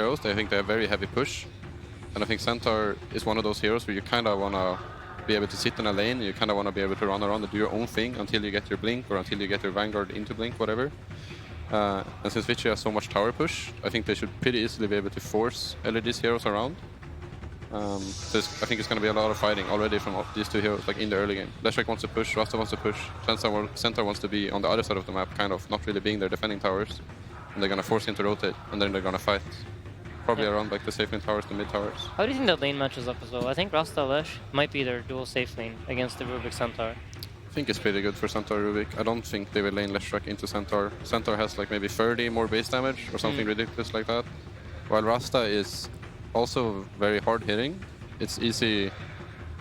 heroes. I think they have very heavy push. And I think Centaur is one of those heroes where you kind of want to be able to sit in a lane, you kind of want to be able to run around and do your own thing until you get your blink or until you get your Vanguard into blink, whatever. And since VICI has so much tower push, I think they should pretty easily be able to force LGD's heroes around. So I think it's going to be a lot of fighting already from these two heroes, like in the early game. Leshrek wants to push, Rasta wants to push, Centaur wants to be on the other side of the map, kind of not really being there defending towers. And they're going to force him to rotate, and then they're going to fight. Probably around like the safe lane towers, the mid towers. How do you think that lane matches up as well? I think Rasta Lesh might be their dual safe lane against the Rubik Centaur. I think it's pretty good for Centaur Rubik. I don't think they will lane Leshrek into Centaur. Centaur has like maybe 30 more base damage or something ridiculous like that. While Rasta is also very hard hitting. It's easy.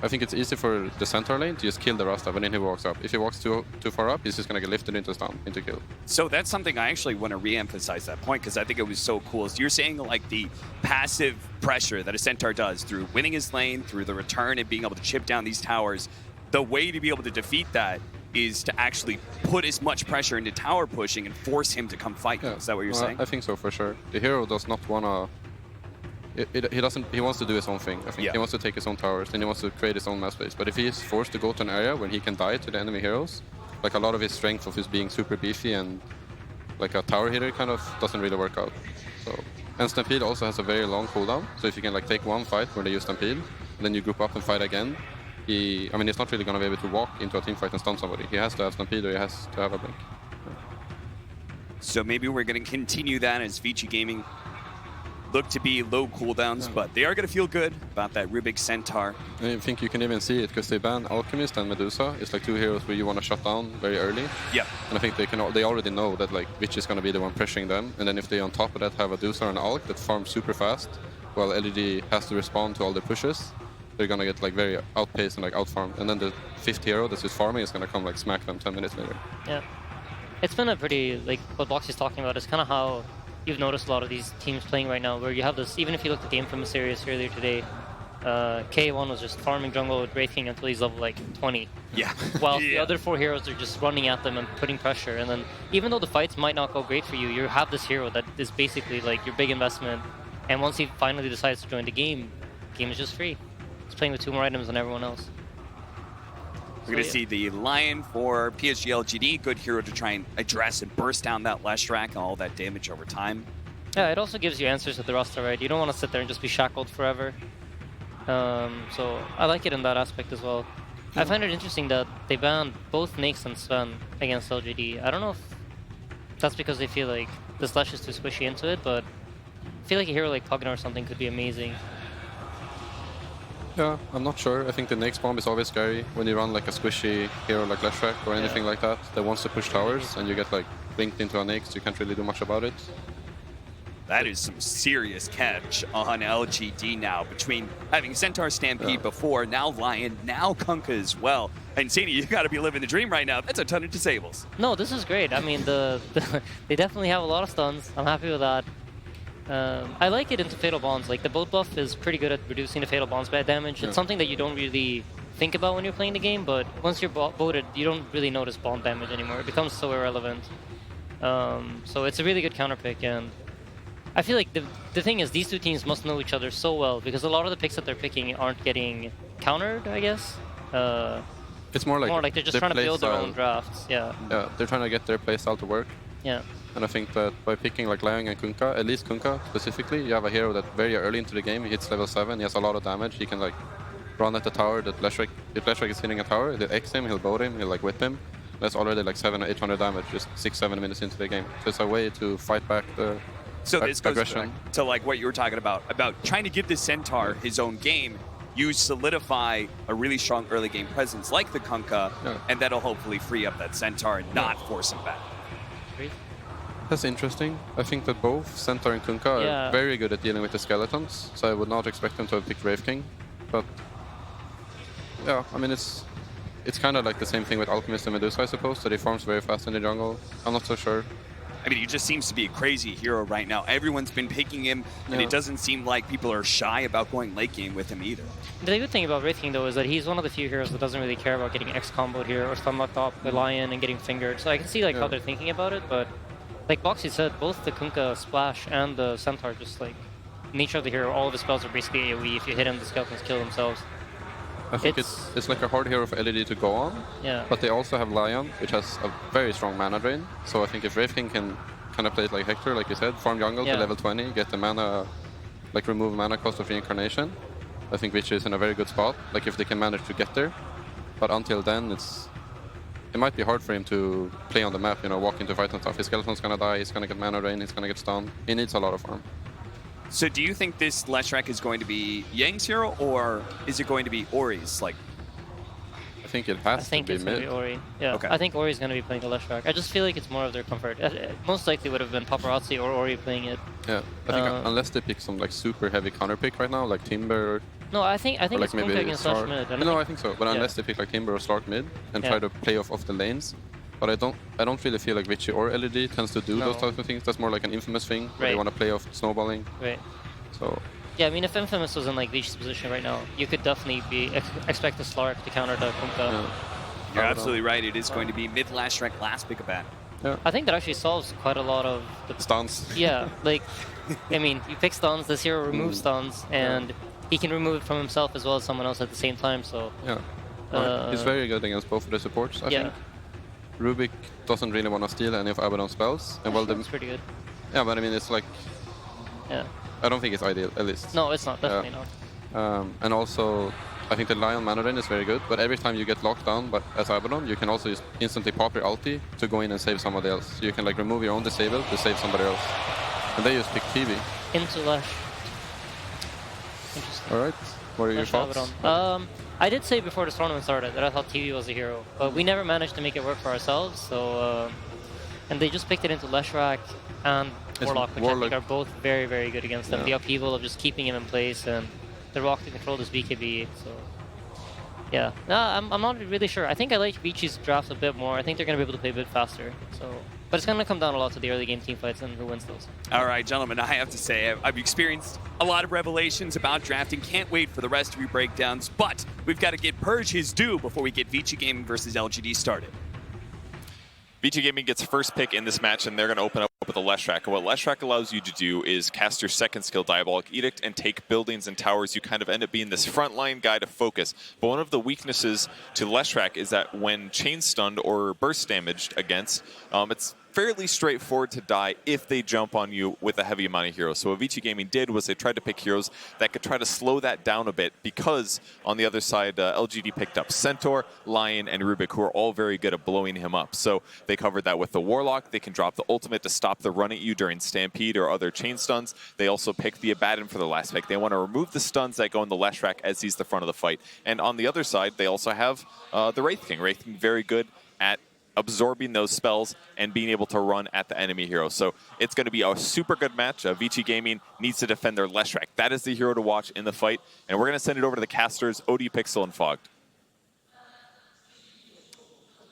I think it's easy for the Centaur lane to just kill the Rasta when he walks up. If he walks too far up, he's just gonna get lifted into stun, into kill. So that's something I actually want to re-emphasize that point because I think it was so cool. So you're saying like the passive pressure that a Centaur does through winning his lane, through the return and being able to chip down these towers, the way to be able to defeat that is to actually put as much pressure into tower pushing and force him to come fight. Yeah. Is that what you're saying? I think so for sure. The hero does not wanna. He wants to do his own thing. I think he wants to take his own towers, and he wants to create his own mass space. But if he is forced to go to an area where he can die to the enemy heroes, like a lot of his strength of his being super beefy and like a tower hitter kind of doesn't really work out. So, and Stampede also has a very long cooldown. So if you can like take one fight where they use Stampede, and then you group up and fight again, he's not really gonna be able to walk into a team fight and stun somebody. He has to have Stampede or he has to have a blink. So maybe we're gonna continue that as VICI Gaming look to be low cooldowns, but they are going to feel good about that Rubik Centaur. I think you can even see it because they ban Alchemist and Medusa. It's like two heroes where you want to shut down very early. Yeah. And I think they already know that like VICI is going to be the one pressuring them. And then if they on top of that have a Medusa and Alch that farms super fast, while LED has to respond to all the pushes, they're going to get like very outpaced and like outfarmed. And then the fifth hero that's just farming is going to come like smack them 10 minutes later. Yeah. It's been a pretty, like what Box is talking about is kind of how you've noticed a lot of these teams playing right now, where you have this, even if you looked at the Infamous series earlier today, K1 was just farming jungle with Wraith King until he's level like 20. Yeah. While the other four heroes are just running at them and putting pressure. And then even though the fights might not go great for you, you have this hero that is basically like your big investment. And once he finally decides to join the game is just free. He's playing with 2 more items than everyone else. We're going to see the Lion for PSG LGD, good hero to try and address and burst down that Leshrac and all that damage over time. Yeah, it also gives you answers at the roster, right? You don't want to sit there and just be shackled forever. So I like it in that aspect as well. I find it interesting that they banned both Nyx and Sven against LGD. I don't know if that's because they feel like the Slash is too squishy into it, but I feel like a hero like Pugna or something could be amazing. Yeah, I'm not sure. I think the next bomb is always scary when you run like a squishy hero like Leshrac or anything like that wants to push towers and you get like blinked into an Nyx, you can't really do much about it. That is some serious catch on LGD now, between having Centaur Stampede before, now Lion, now Kunkka as well. And Sadie, you gotta be living the dream right now. That's a ton of disables. No, this is great. I mean, they definitely have a lot of stuns. I'm happy with that. I like it into Fatal Bonds. Like, the boat buff is pretty good at reducing the Fatal Bonds bad damage. It's something that you don't really think about when you're playing the game, but once you're boated, you don't really notice bond damage anymore. It becomes so irrelevant. So it's a really good counter pick, and I feel like the thing is, these two teams must know each other so well, because a lot of the picks that they're picking aren't getting countered, I guess. It's more like they're just trying to build their own drafts. Yeah, they're trying to get their playstyle to work. Yeah. And I think that by picking like Lion and Kunkka, at least Kunkka specifically, you have a hero that very early into the game, he hits level 7, he has a lot of damage, he can like run at the tower that Leshrac, if Leshrac is hitting a tower, he'll X him, he'll boat him, he'll like whip him. That's already like 700 or 800 damage just 6-7 minutes into the game. So it's a way to fight back the So this goes aggression. back to like what you were talking about trying to give the Centaur his own game. You solidify a really strong early game presence like the Kunkka, and that'll hopefully free up that Centaur and not force him back. That's interesting. I think that both Centaur and Kunkka are very good at dealing with the skeletons, so I would not expect them to have picked Wraith King. But yeah, I mean, it's kind of like the same thing with Alchemist and Medusa, I suppose, that he farms very fast in the jungle. I'm not so sure. I mean, he just seems to be a crazy hero right now. Everyone's been picking him, and it doesn't seem like people are shy about going late game with him either. The good thing about Wraith King, though, is that he's one of the few heroes that doesn't really care about getting X-comboed here or stun-locked off the Lion and getting fingered. So I can see like how they're thinking about it, but like Boxy said, both the Kunkka Splash and the Centaur just like nature of the hero, all of his spells are basically AoE. If you hit him, the skeletons kill themselves. I think it's like a hard hero for LED to go on. Yeah. But they also have Lion, which has a very strong mana drain. So I think if Wraith King can kind of play it like Hector, like you said, farm jungle to level 20, get the mana, like remove mana cost of reincarnation, I think VICI is in a very good spot. Like if they can manage to get there. But until then, it might be hard for him to play on the map, you know, walk into fight and stuff. His skeleton's gonna die, he's gonna get mana drain, he's gonna get stunned. He needs a lot of farm. So do you think this Leshrac is going to be Yang's hero, or is it going to be Ori's? Like, I think it has to be it's mid. going to be Ori. Yeah, Okay. I think Ori's going to be playing the Leshrac. I just feel like it's more of their comfort. Most likely would have been Paparazzi or Ori playing it. Yeah, I think unless they pick some like super heavy counter pick right now, like Timber. No, I think like it's Kunkka against Slash mid. No, I think so. But unless they pick like Timber or Slark mid and try to play off the lanes. But I don't really feel like VICI or LED tends to do those types of things. That's more like an Infamous thing where they want to play off snowballing. Right. So. Yeah, I mean, if Infamous was in like VICI's position right now, you could definitely expect the Slark to counter the Kunkka. Yeah. You're absolutely right. It is going to be mid Leshrac, last pick a bat. Yeah. I think that actually solves quite a lot of the Stuns. Yeah, like, I mean, you pick stuns, this hero removes stuns, and he can remove it from himself as well as someone else at the same time, so... Yeah. He's very good against both of the supports, I think. Rubik doesn't really want to steal any of Abaddon's spells. And well, That's pretty good. Yeah, but I mean, it's like... Yeah. I don't think it's ideal, at least. No, it's not, definitely not. And also, I think the Lion mana drain is very good, but every time you get locked down as Abaddon, you can also just instantly pop your ulti to go in and save somebody else. So you can like remove your own disable to save somebody else. And they just pick TV. Into Lash. Interesting. Alright, what are your thoughts? I did say before this tournament started that I thought TV was a hero, but we never managed to make it work for ourselves, so... and they just picked it into Leshrac and Warlock, which I think are both very, very good against them. The upheaval of just keeping him in place and the rock to control this BKB, so... Yeah, no, I'm not really sure. I think I like VICI's draft a bit more. I think they're going to be able to play a bit faster, so... But it's going to come down a lot to the early game team fights and who wins those. All right, gentlemen, I have to say, I've experienced a lot of revelations about drafting. Can't wait for the rest of your breakdowns, but we've got to get Purge his due before we get VICI Gaming versus LGD started. VICI Gaming gets first pick in this match, and they're going to open up with a Leshrac. And what Leshrac allows you to do is cast your second skill, Diabolic Edict, and take buildings and towers. You kind of end up being this frontline guy to focus. But one of the weaknesses to Leshrac is that when chain stunned or burst damaged against, it's fairly straightforward to die if they jump on you with a heavy amount of heroes. So what VICI Gaming did was they tried to pick heroes that could try to slow that down a bit, because on the other side, LGD picked up Centaur, Lion, and Rubik, who are all very good at blowing him up. So they covered that with the Warlock. They can drop the ultimate to stop the run at you during Stampede or other chain stuns. They also picked the Abaddon for the last pick. They want to remove the stuns that go in the Leshrac as he's the front of the fight. And on the other side, they also have the Wraith King. Wraith King very good at absorbing those spells and being able to run at the enemy hero. So it's going to be a super good match. VICI Gaming needs to defend their Leshrac. That is the hero to watch in the fight. And we're going to send it over to the casters, OD Pixel and Fogged.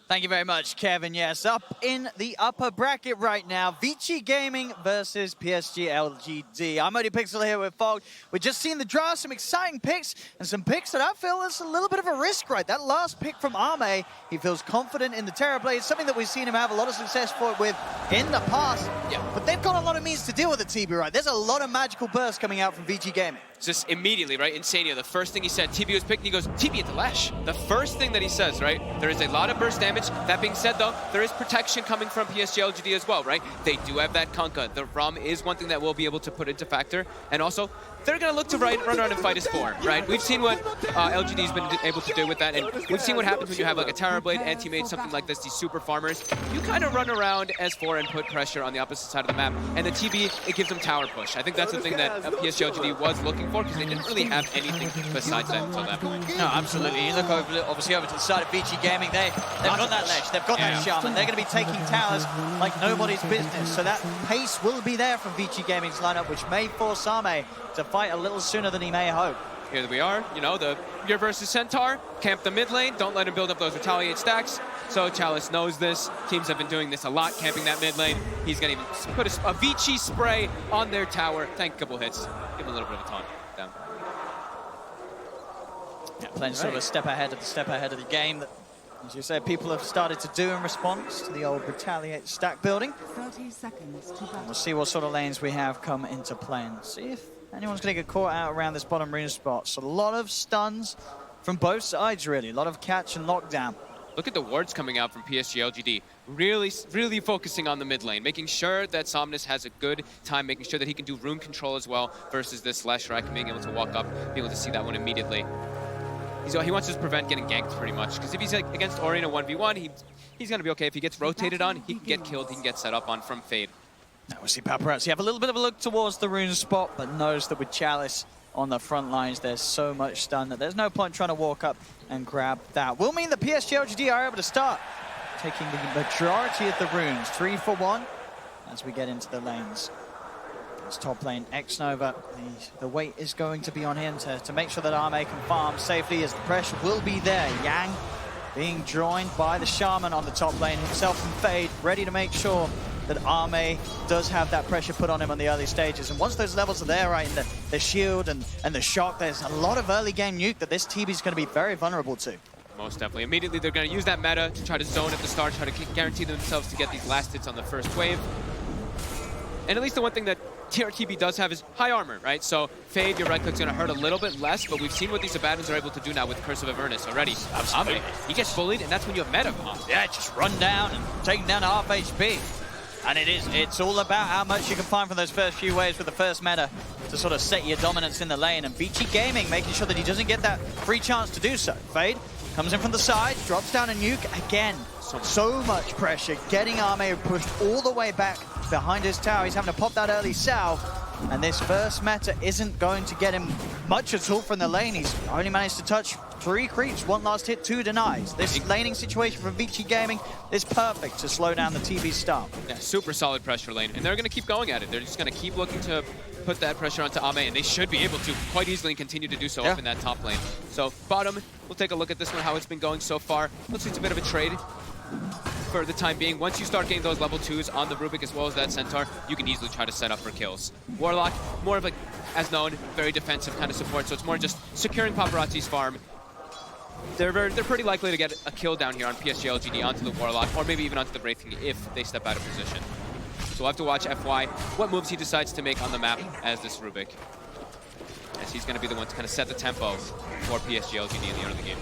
Thank you very much, Kevin. Yes, up in the upper bracket right now, VICI Gaming versus PSG LGD. I'm OD Pixel here with Fog. We've just seen the draw, some exciting picks, and some picks that I feel is a little bit of a risk, right? That last pick from Arme, he feels confident in the Terrorblade, something that we've seen him have a lot of success with in the past. Yeah, but they've got a lot of means to deal with it, TB, right? There's a lot of magical bursts coming out from VICI Gaming. Just immediately, right? Insania, the first thing he said, TB was picked, and he goes, TB into Lash. The first thing that he says, right? There is a lot of burst damage. That being said, though, there is protection coming from PSG LGD as well, right? They do have that Kunkka. The ROM is one thing that we'll be able to put into factor. And also, they're going to look to run around and fight his form, right? We've seen what LGD's been able to do with that, and we've seen what happens when you have like a Terrorblade, anti-mage, something like this, these super farmers. You kind of run around as 4 and put pressure on the opposite side of the map, and the TB, it gives them tower push. I think that's the thing that PSG LGD was looking for, because they didn't really have anything besides that until that point. No, absolutely. You look obviously over to the side of VICI Gaming, they've got that ledge, they've got that shaman, they're going to be taking towers like nobody's business, so that pace will be there from VICI Gaming's lineup, which may force Arme to fight a little sooner than he may hope. Here we are, you know, your versus Centaur, camp the mid lane, don't let him build up those retaliate stacks. So Chalice knows this. Teams have been doing this a lot, camping that mid lane. He's going to even put a VICI spray on their tower, tank a couple hits, give him a little bit of a taunt down. Yeah, playing sort of a step ahead of the game that, as you say, people have started to do in response to the old retaliate stack building. 30 seconds to battle. We'll see what sort of lanes we have come into play and see if anyone's going to get caught out around this bottom arena spot. So a lot of stuns from both sides, really. A lot of catch and lockdown. Look at the wards coming out from PSG LGD. Really focusing on the mid lane, making sure that Somnus has a good time, making sure that he can do rune control as well versus this Leshrac being able to walk up, being able to see that one immediately. He wants to just prevent getting ganked pretty much, because if he's against Ori in a 1v1, he's going to be okay. If he gets rotated on, he can get killed, he can get set up on from Fade. Now we see Paparazzi have a little bit of a look towards the rune spot, but knows that with Chalice on the front lines, there's so much stun that there's no point trying to walk up and grab that. Will mean that PSG LGD are able to start taking the majority of the runes, 3 for 1, as we get into the lanes. It's top lane, X-Nova. The weight is going to be on him to make sure that Arme can farm safely, as the pressure will be there. Yang being joined by the Shaman on the top lane, himself and Fade, ready to make sure that Arme does have that pressure put on him on the early stages. And once those levels are there, right, in the shield and the shock, there's a lot of early game nuke that this TB is going to be very vulnerable to. Most definitely. Immediately, they're going to use that meta to try to zone at the start, try to guarantee themselves to get these last hits on the first wave. And at least the one thing that TRTB does have is high armor, right? So Fade, your right click's going to hurt a little bit less, but we've seen what these Abaddons are able to do now with Curse of Avernus already. Absolutely. He gets bullied, and that's when you have meta on. Yeah, just run down and take him down to half HP. And it's all about how much you can find from those first few waves with the first meta to sort of set your dominance in the lane. And VICI Gaming making sure that he doesn't get that free chance to do so. Fade comes in from the side, drops down a nuke. Again, so much pressure, getting Arme pushed all the way back behind his tower. He's having to pop that early salve. And this first meta isn't going to get him much at all from the lane. He's only managed to touch 3 creeps, 1 last hit, 2 denies. This laning situation from VICI Gaming is perfect to slow down the TV start. Yeah, super solid pressure lane, and they're going to keep going at it. They're just going to keep looking to put that pressure onto Ame, and they should be able to quite easily continue to do so up in that top lane. So bottom, we'll take a look at this one, how it's been going so far. Looks like it's a bit of a trade for the time being. Once you start getting those level 2s on the Rubik as well as that Centaur, you can easily try to set up for kills. Warlock, more of a, as known, very defensive kind of support, so it's more just securing Paparazzi's farm. They're pretty likely to get a kill down here on PSG LGD onto the Warlock, or maybe even onto the Wraith King if they step out of position. So we'll have to watch FY, what moves he decides to make on the map as this Rubik, as he's going to be the one to kind of set the tempo for PSG LGD in the early game.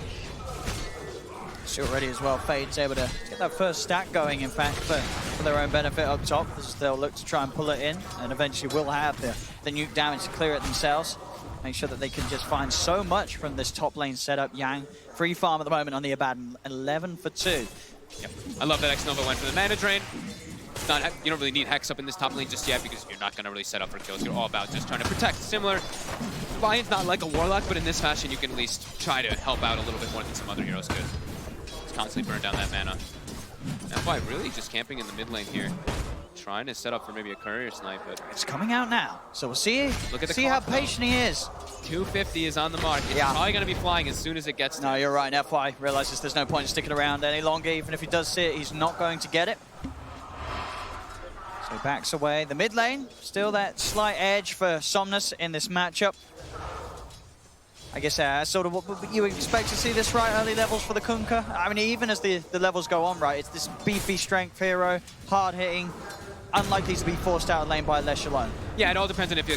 Still ready as well. Fade's able to get that first stack going, in fact, for their own benefit up top, as they'll look to try and pull it in, and eventually will have the nuke damage to clear it themselves. Make sure that they can just find so much from this top lane setup. Yang, free farm at the moment on the Abaddon, 11 for 2. Yep. I love that X-Nova went for the mana drain. You don't really need Hex up in this top lane just yet because you're not going to really set up for kills. You're all about just trying to protect. Similar, Lion's not like a Warlock, but in this fashion you can at least try to help out a little bit more than some other heroes could. Just constantly burn down that mana. FY really just camping in the mid lane here. Trying to set up for maybe a courier snipe, but it's coming out now. So we'll see. Look at the see how patient he is. 250 is on the mark. It's probably going to be flying as soon as it gets to No, you're right. FY realizes there's no point in sticking around any longer. Even if he does see it, he's not going to get it. So he backs away. The mid lane, still that slight edge for Somnus in this matchup. I guess sort of what you would expect to see this, right? Early levels for the Kunkka. I mean, even as the levels go on, right? It's this beefy strength hero, hard-hitting, unlikely to be forced out of lane by Lesh alone. Yeah, it all depends on if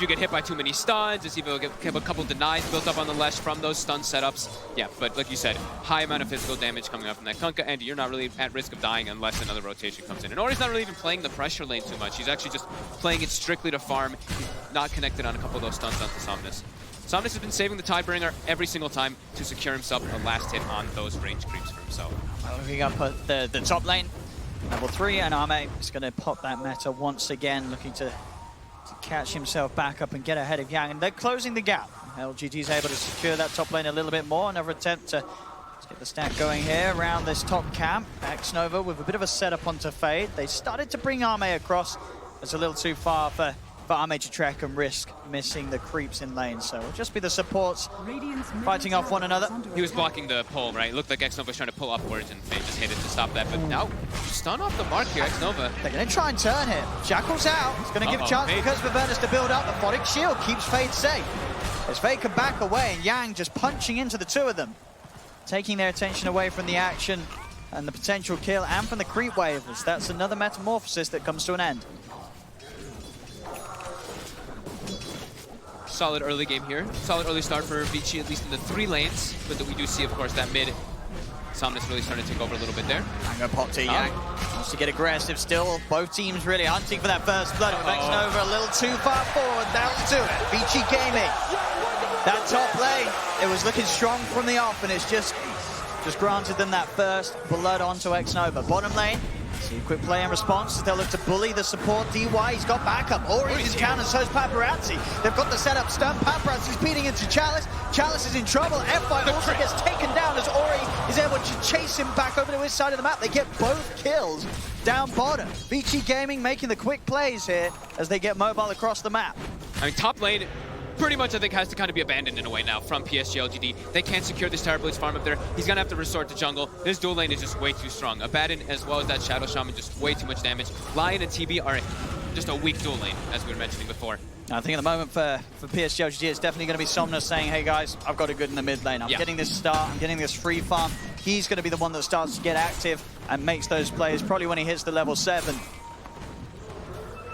you get hit by too many stuns, if you get a couple denies built up on the Lesh from those stun setups. Yeah, but like you said, high amount of physical damage coming up from that Kunkka, and you're not really at risk of dying unless another rotation comes in. And Ori's not really even playing the pressure lane too much. He's actually just playing it strictly to farm. He's not connected on a couple of those stuns onto Somnus. Somnus has been saving the Tidebringer every single time to secure himself a last hit on those range creeps for himself. Well, looking up at the top lane, level 3, and Arme is going to pop that meta once again, looking to catch himself back up and get ahead of Yang, and they're closing the gap. LGD is able to secure that top lane a little bit more. Another attempt to get the stack going here around this top camp. X-Nova with a bit of a setup onto Fade. They started to bring Arme across. It's a little too far for Arme to track and risk missing the creeps in lane. So it'll just be the supports fighting off one another. He was blocking the pull, right? It looked like X-Nova was trying to pull upwards, and Fade just hit it to stop that. But now, stun off the mark here, X-Nova. They're going to try and turn him. Shackle's out. It's going to give a chance because for Avernus to build up. The Photic Shield keeps Fade safe. As Fade can back away, and Yang just punching into the two of them, taking their attention away from the action and the potential kill, and from the creep waivers. That's another metamorphosis that comes to an end. solid early game here. Solid early start for VICI, at least in the 3 lanes. But we do see, of course, that mid Somnus really starting to take over a little bit there. I'm going to pop to Yang. Wants to get aggressive still. Both teams really hunting for that first blood. Nova a little too far forward. That'll do it. VICI Gaming. That top lane, it was looking strong from the off, and it's just granted them that first blood onto Nova. Bottom lane, see a quick play in response. They'll look to bully the support. DY, he's got backup. Ori's in town, and so's Paparazzi. They've got the setup stun. Paparazzi's beating into Chalice. Chalice is in trouble. F5 also gets taken down as Ori is able to chase him back over to his side of the map. They get both kills down bottom. VICI Gaming making the quick plays here as they get mobile across the map. I mean, top lane pretty much, I think, has to kind of be abandoned in a way now from PSG LGD. They can't secure this Terror Blades farm up there. He's going to have to resort to jungle. This dual lane is just way too strong. Abaddon, as well as that Shadow Shaman, just way too much damage. Lion and TB are just a weak dual lane, as we were mentioning before. I think at the moment for PSG LGD, it's definitely going to be Somnus saying, hey guys, I've got a good in the mid lane. I'm getting this start, I'm getting this free farm. He's going to be the one that starts to get active and makes those plays, probably when he hits the level 7.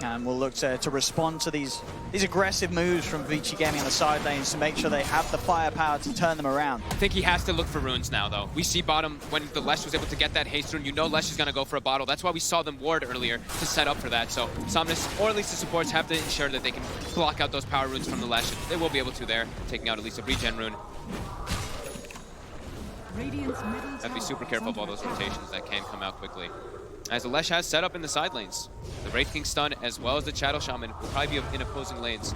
And we'll look to respond to these aggressive moves from VICI Gaming on the side lanes to make sure they have the firepower to turn them around. I think he has to look for runes now, though. We see bottom, when the Lesh was able to get that haste rune, you know Lesh is going to go for a bottle. That's why we saw them ward earlier to set up for that. So Somnus, or at least the supports, have to ensure that they can block out those power runes from the Lesh. They will be able to there, taking out at least a regen rune. Have to be super careful of all those rotations that can come out quickly. As the Lesh has set up in the side lanes. The Wraith King stun, as well as the Shadow Shaman, will probably be in opposing lanes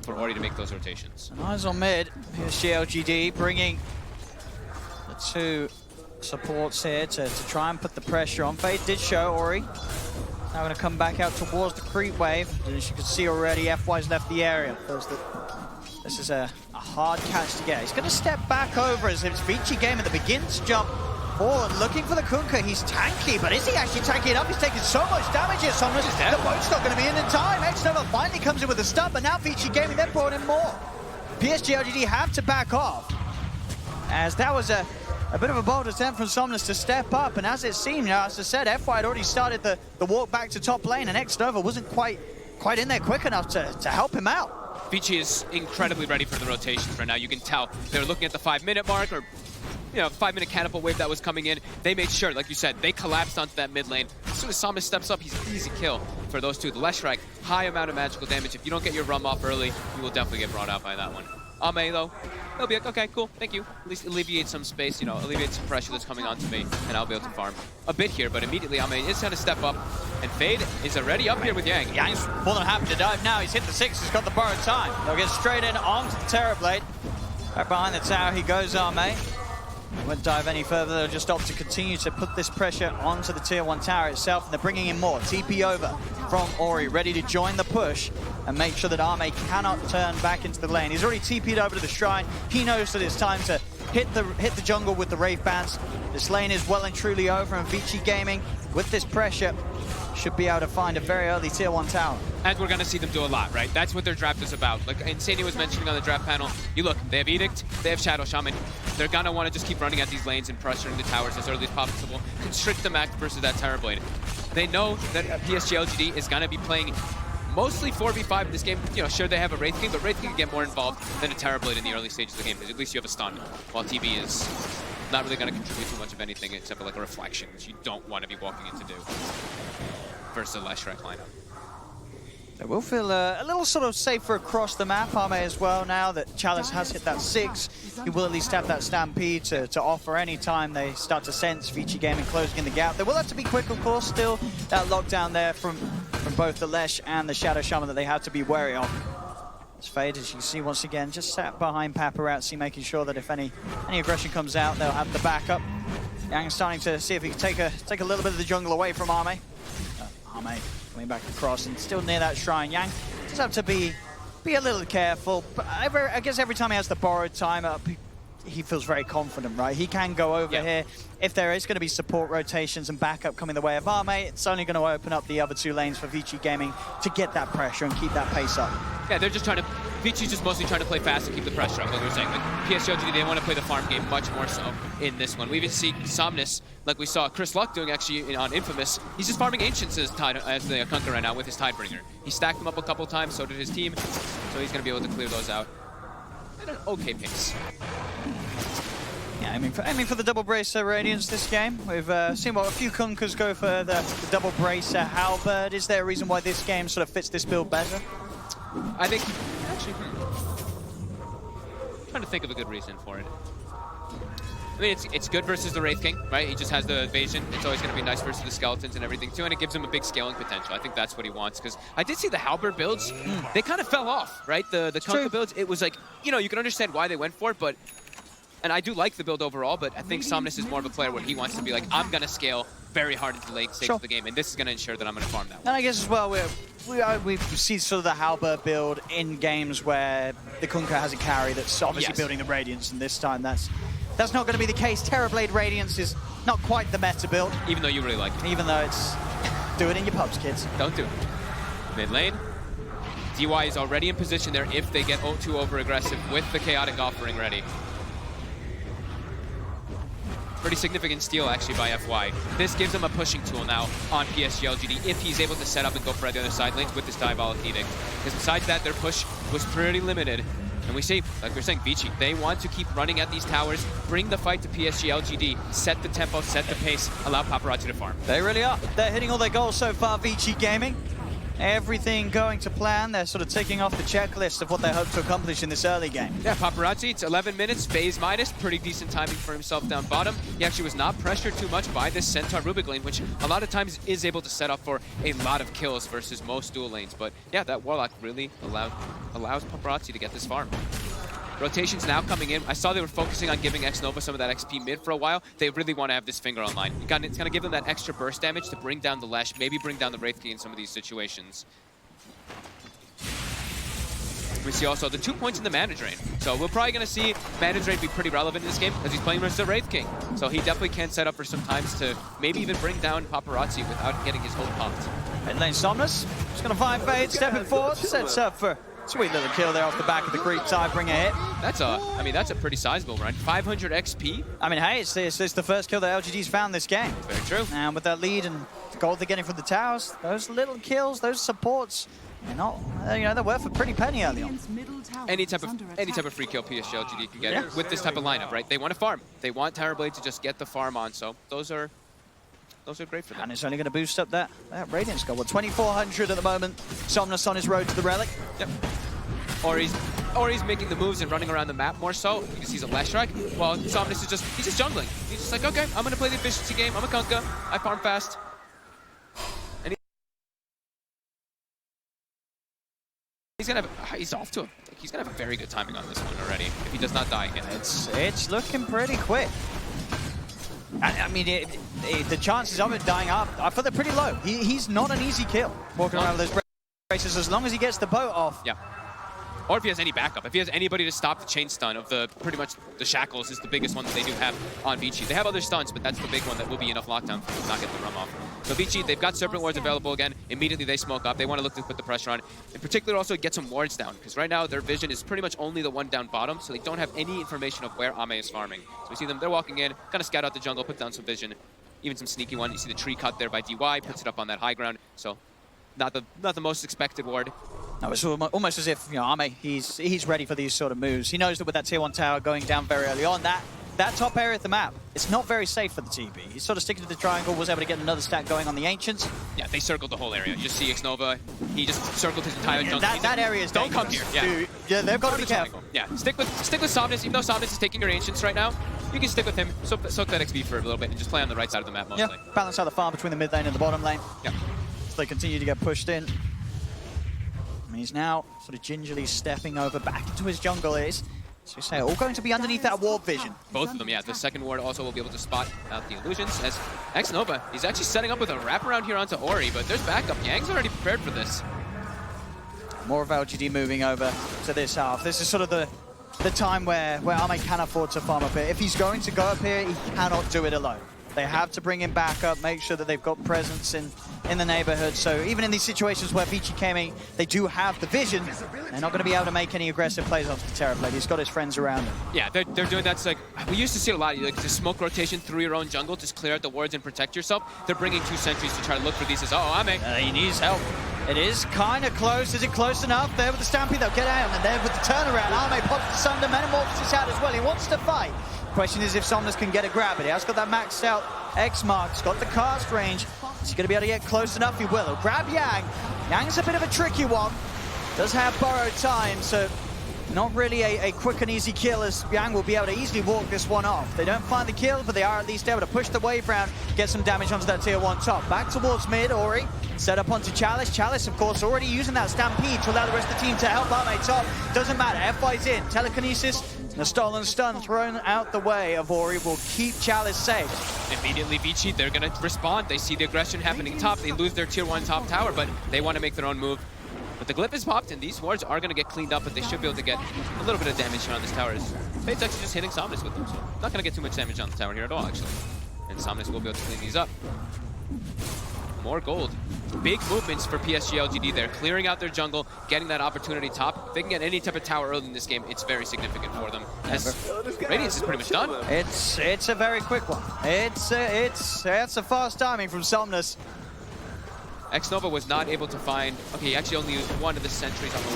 for Ori to make those rotations. Eyes on mid. PSG LGD bringing the 2 supports here to try and put the pressure on. Fade did show Ori. Now going to come back out towards the creep wave. As you can see already, FY's left the area. This is a hard catch to get. He's going to step back over as it's VICI Gaming that begins to jump forward, looking for the Kunkka. He's tanky, but is he actually tanky enough? He's taking so much damage here, Somnus. The boat's not going to be in time. Nova finally comes in with a stun, but now VICI Gaming, they've brought in more. PSG LGD have to back off, as that was a bit of a bold attempt from Somnus to step up, and as it seemed, as I said, FY had already started the walk back to top lane, and Nova wasn't quite in there quick enough to help him out. VICI is incredibly ready for the rotations right now. You can tell they're looking at the 5-minute mark, or 5-minute catapult wave that was coming in. They made sure, like you said, they collapsed onto that mid lane. As soon as Somnus steps up, he's an easy kill for those 2. The Leshrac, high amount of magical damage. If you don't get your rum off early, you will definitely get brought out by that one. Ame, though, he'll be like, okay, cool, thank you. At least alleviate some space, alleviate some pressure that's coming onto me, and I'll be able to farm a bit here. But immediately, Ame is going to step up, and Fade is already up here with Yang. Yang's more than happy to dive now. He's hit the 6, he's got the borrowed time. They'll get straight in onto the Terror Blade. Back behind the tower he goes, Ame. Won't dive any further, they'll just opt to continue to put this pressure onto the tier 1 tower itself, and they're bringing in more. TP over from Ori, ready to join the push and make sure that Ame cannot turn back into the lane. He's already TP'd over to the shrine. He knows that it's time to hit the jungle with the Wraith Bands. This lane is well and truly over, and VICI Gaming, with this pressure, should be able to find a very early tier 1 tower. And we're going to see them do a lot, right? That's what their draft is about. Like Insania was mentioning on the draft panel, you look, they have Edict, they have Shadow Shaman. They're going to want to just keep running at these lanes and pressuring the towers as early as possible. Constrict the map versus that Terror Blade. They know that PSG LGD is going to be playing mostly 4v5 in this game. Sure, they have a Wraith King, but Wraith King can get more involved than a Terror Blade in the early stages of the game, because at least you have a stun, while TB is not really going to contribute too much of anything except for like a reflection, which you don't want to be walking in to do versus the Leshrac lineup. It will feel a little sort of safer across the map, Ame, as well, now that Chalice has hit that 6. He will at least have that Stampede to offer any time they start to sense VICI Gaming closing in the gap. They will have to be quick, of course, still that lockdown there from both the Lesh and the Shadow Shaman that they have to be wary of. It's Fade, as you can see once again, just sat behind Paparazzi, making sure that if any aggression comes out, they'll have the backup. Yang starting to see if he can take a little bit of the jungle away from Ame. Ame coming back across and still near that shrine. Yang just have to be a little careful. But I guess every time he has the borrowed time up, he feels very confident, right? He can go over here. If there is going to be support rotations and backup coming the way of Ame, it's only going to open up the other 2 lanes for VICI Gaming to get that pressure and keep that pace up. Yeah, they're just trying to... VICI's just mostly trying to play fast and keep the pressure up, like we were saying. Like, PSG LGD, they want to play the farm game much more so in this one. We even see Somnus, like we saw Chris Luck doing actually on Infamous. He's just farming Ancients as the Kunkka right now with his Tidebringer. He stacked them up a couple times, so did his team. So he's going to be able to clear those out at an okay pace. Yeah, aiming for the double bracer Radiance this game. We've seen a few Kunkkas go for the double bracer Halberd. Is there a reason why this game sort of fits this build better? I think, actually, trying to think of a good reason for it. I mean, it's good versus the Wraith King, right? He just has the evasion. It's always going to be nice versus the skeletons and everything too, and it gives him a big scaling potential. I think that's what he wants, because I did see the Halberd builds. They kind of fell off, right? The Kunkka builds, it was like, you know, you can understand why they went for it, but... And I do like the build overall, but I think Somnus is more of a player where he wants to be like, I'm going to scale very hard into the late stage of the game, and this is going to ensure that I'm going to farm that one. And I guess as well, we see sort of the Halberd build in games where the Kunkka has a carry that's obviously building the Radiance, and this time that's not going to be the case. Terrorblade Radiance is not quite the meta build. Even though you really like it. Even though it's... do it in your pubs, kids. Don't do it. Mid lane. DY is already in position there if they get too over-aggressive with the Chaotic Offering ready. Pretty significant steal, actually, by FY. This gives him a pushing tool now on PSG LGD if he's able to set up and go for the other side lanes with this Diabolic Edict. Because besides that, their push was pretty limited. And we see, like we were saying, VICI, they want to keep running at these towers, bring the fight to PSG LGD, set the tempo, set the pace, allow Paparazzi to farm. They really are. They're hitting all their goals so far, VICI Gaming. Everything going to plan. They're sort of ticking off the checklist of what they hope to accomplish in this early game. Yeah, Paparazzi, it's 11 minutes, phase minus, pretty decent timing for himself down bottom. He actually was not pressured too much by this Centaur Rubik lane, which a lot of times is able to set up for a lot of kills versus most dual lanes. But yeah, that Warlock really allows Paparazzi to get this farm. Rotations now coming in. I saw they were focusing on giving X-Nova some of that XP mid for a while. They really want to have this finger online. It's going to give them that extra burst damage to bring down the Lesh, maybe bring down the Wraith King in some of these situations. We see also the 2 points in the mana drain. So we're probably going to see mana drain be pretty relevant in this game because he's playing versus the Wraith King. So he definitely can set up for some times to maybe even bring down Paparazzi without getting his ult popped. Mid lane Somnus, just going to find Fade, stepping forward, sets up for sweet little kill there off the back of the creep Tidebringer hit. That's a pretty sizable run. 500 XP. I mean, hey, it's the first kill that LGD's found this game. Very true. And with that lead and the gold they're getting from the towers, those little kills, those supports, they're not, you know, they're worth a pretty penny early on. Any type of free kill PSG LGD can get with this type of lineup, right? They want to farm. They want Terrorblade to just get the farm on. So those are great for them. And it's only going to boost up that Radiance goal. Well, 2,400 at the moment. Somnus on his road to the Relic. Yep. Or he's making the moves and running around the map more so because he's a Leshrac. While Somnus is just jungling. He's just like, okay, I'm gonna play the efficiency game. I'm a Kunkka. I farm fast. And he's off to he's gonna have a very good timing on this one already if he does not die again. It's looking pretty quick. I mean, the chances of it dying up, I thought they're pretty low. He's not an easy kill walking around with those braces as long as he gets the boat off. Yeah. Or if he has any backup. If he has anybody to stop the chain stun of pretty much the Shackles is the biggest one that they do have on VICI. They have other stuns, but that's the big one that will be enough lockdown for him to not get the rum off. So VICI, they've got Serpent Wards available again. Immediately they smoke up. They want to look to put the pressure on. In particular, also get some wards down, because right now their vision is pretty much only the one down bottom, so they don't have any information of where Ame is farming. So we see them, they're walking in, kind of scout out the jungle, put down some vision. Even some sneaky one. You see the tree cut there by DY, puts it up on that high ground. So not the most expected ward. No, it's almost as if, you know, Ame, he's ready for these sort of moves. He knows that with that tier 1 tower going down very early on, that top area of the map, it's not very safe for the TB. He's sort of sticking to the triangle, was able to get another stack going on the Ancients. Yeah, they circled the whole area. You just see X-Nova, he just circled his entire jungle. That area is Don't dangerous. come here, yeah. Dude, yeah, they've got to be careful. Yeah, stick with Somnus, even though Somnus is taking your Ancients right now, you can stick with him, soak that XP for a little bit, and just play on the right side of the map mostly. Yeah, balance out the farm between the mid lane and the bottom lane. Yeah. So they continue to get pushed in. And he's now sort of gingerly stepping over back into his jungle. So you say, all going to be underneath that ward vision. Both of them, yeah. The second ward also will be able to spot out the illusions. As X-Nova, he's actually setting up with a wraparound here onto Ori, but there's backup. Yang's already prepared for this. More of LGD moving over to this half. This is sort of the time where Ame can afford to farm up here. If he's going to go up here, he cannot do it alone. They have to bring him back up, make sure that they've got presence in the neighborhood. So even in these situations where VICI came in, they do have the vision. They're not going to be able to make any aggressive plays onto the Terrorblade. He's got his friends around him. Yeah, they're doing that. Like, we used to see it a lot, like the smoke rotation through your own jungle, just clear out the wards and protect yourself. They're bringing 2 sentries to try to look for these as, Ame. He needs help. It is kind of close. Is it close enough? There with the Stampede, they'll get out. And there with the turnaround, Ame pops the Sunder, Metamorphosis out as well. He wants to fight. Question is if Somnus can get a grab. He has got that maxed out X mark. He's got the cast range. Is he going to be able to get close enough? He will. He'll grab Yang. Yang's a bit of a tricky one. Does have borrowed time, so not really a quick and easy kill, as Yang will be able to easily walk this one off. They don't find the kill, but they are at least able to push the wave round, get some damage onto that tier 1 top. Back towards mid, Ori. Set up onto Chalice. Chalice, of course, already using that Stampede to allow the rest of the team to help Ame top. Doesn't matter. FY's in. Telekinesis. The stolen stun thrown out the way of Ori will keep Chalice safe. Immediately, VICI, they're going to respond. They see the aggression happening top. They lose their tier 1 top tower, but they want to make their own move. But the glyph is popped, and these wards are going to get cleaned up, but they should be able to get a little bit of damage here on this tower. Fade's actually just hitting Somnus with them, so not going to get too much damage on the tower here at all, actually. And Somnus will be able to clean these up. More gold. Big movements for PSG LGD there, clearing out their jungle, getting that opportunity top. If they can get any type of tower early in this game, it's very significant for them. As Radiance is pretty much done. It's a very quick one. It's a fast timing from Somnus. X-Nova was not able to find... Okay, he actually only used one of the sentries on the...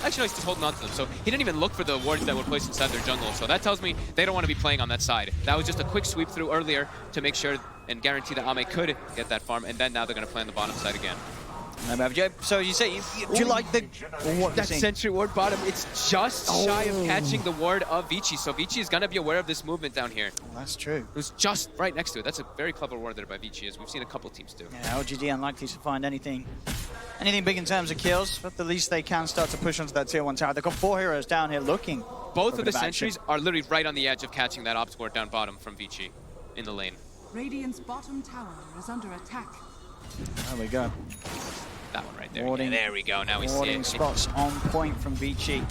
Actually, no, he's just holding on to them. So he didn't even look for the wards that were placed inside their jungle. So that tells me they don't want to be playing on that side. That was just a quick sweep through earlier to make sure and guarantee that Ame could get that farm. And then now they're going to play on the bottom side again. So you say, do you like the... That sentry ward bottom, it's just shy of catching the ward of VICI. So VICI is going to be aware of this movement down here. Well, that's true. It was just right next to it. That's a very clever ward there by VICI, as we've seen a couple teams do. Yeah, LGD unlikely to find anything big in terms of kills, but at least they can start to push onto that tier 1 tower. They've got 4 heroes down here looking. Both of the sentries are literally right on the edge of catching that ops ward down bottom from VICI in the lane. Radiant's bottom tower is under attack. There we go. That one right there. Warding, yeah, there we go. Now we see warding it. spots on point from VICI.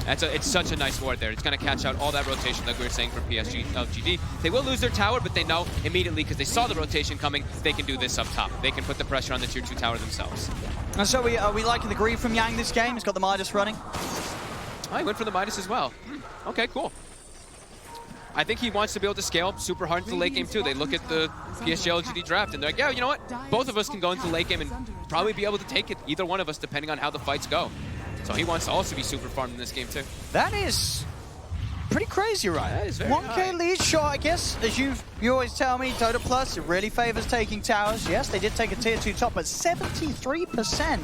It's such a nice ward there. It's going to catch out all that rotation like we were saying for PSG LGD. They will lose their tower, but they know immediately because they saw the rotation coming, they can do this up top. They can put the pressure on the tier 2 tower themselves. And so are we liking the greed from Yang this game? He's got the Midas running. Oh, he went for the Midas as well. Okay, cool. I think he wants to be able to scale super hard into the late game too. They look at the PSG LGD draft and they're like, yeah, you know what? Both of us can go into the late game and probably be able to take it, either one of us, depending on how the fights go. So he wants to also be super farmed in this game too. That is pretty crazy, right? That is very 1K high. lead, sure, I guess. As you always tell me, Dota Plus, it really favors taking towers. Yes, they did take a tier 2 top, but 73%